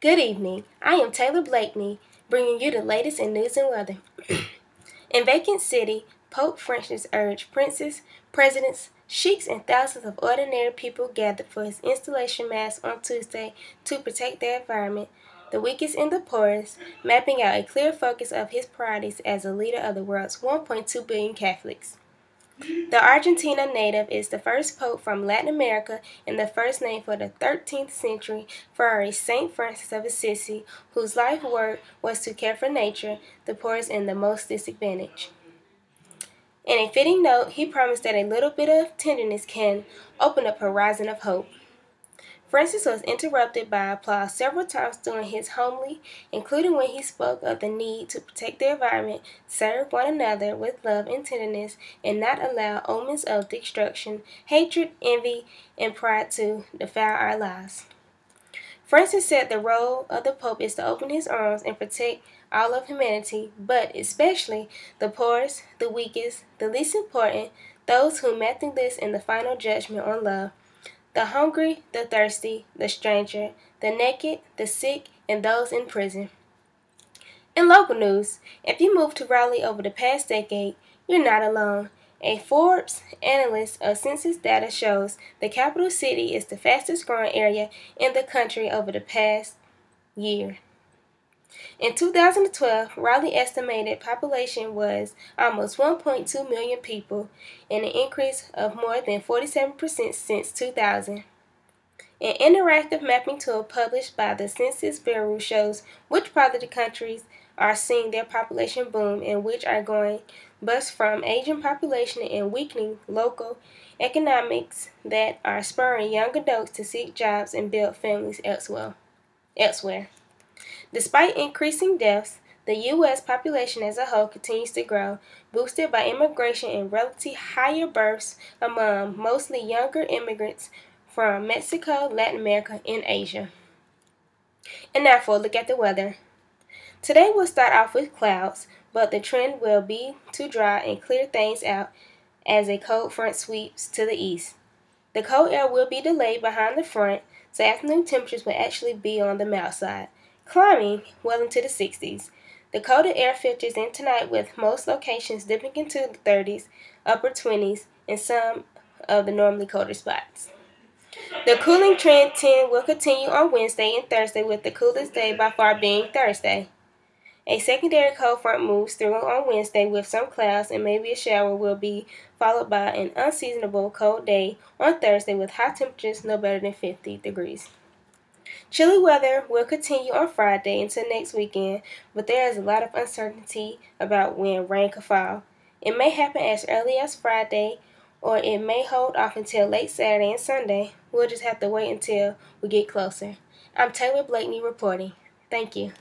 Good evening. I am Taylor Blakney, bringing you the latest in news and weather. In Vacant City, Pope Francis urged princes, presidents, sheiks, and thousands of ordinary people gathered for his installation mass on Tuesday to protect their environment, the weakest and the poorest, mapping out a clear focus of his priorities as a leader of the world's 1.2 billion Catholics. The Argentina native is the first pope from Latin America and the first name for the 13th century friar Saint Francis of Assisi, whose life work was to care for nature, the poorest, and the most disadvantaged. In a fitting note, he promised that a little bit of tenderness can open up a horizon of hope. Francis was interrupted by applause several times during his homily, including when he spoke of the need to protect the environment, serve one another with love and tenderness, and not allow omens of destruction, hatred, envy, and pride to defile our lives. Francis said the role of the Pope is to open his arms and protect all of humanity, but especially the poorest, the weakest, the least important, those who met the list in the final judgment on love. The hungry, the thirsty, the stranger, the naked, the sick, and those in prison. In local news, if you moved to Raleigh over the past decade, you're not alone. A Forbes analyst of census data shows the capital city is the fastest growing area in the country over the past year. In 2012, Raleigh estimated population was almost 1.2 million people, an increase of more than 47% since 2000. An interactive mapping tool published by the Census Bureau shows which part of the countries are seeing their population boom and which are going bust from aging population and weakening local economics that are spurring young adults to seek jobs and build families elsewhere. Despite increasing deaths, the U.S. population as a whole continues to grow, boosted by immigration and relatively higher births among mostly younger immigrants from Mexico, Latin America, and Asia. And now for a look at the weather. Today we'll start off with clouds, but the trend will be to dry and clear things out as a cold front sweeps to the east. The cold air will be delayed behind the front, so afternoon temperatures will actually be on the mild side, climbing well into the 60s. The colder air filters in tonight with most locations dipping into the 30s, upper 20s, and some of the normally colder spots. The cooling trend will continue on Wednesday and Thursday, with the coolest day by far being Thursday. A secondary cold front moves through on Wednesday with some clouds and maybe a shower will be followed by an unseasonable cold day on Thursday with high temperatures no better than 50 degrees. Chilly weather will continue on Friday into next weekend, but there is a lot of uncertainty about when rain could fall. It may happen as early as Friday, or it may hold off until late Saturday and Sunday. We'll just have to wait until we get closer. I'm Taylor Blakney reporting. Thank you.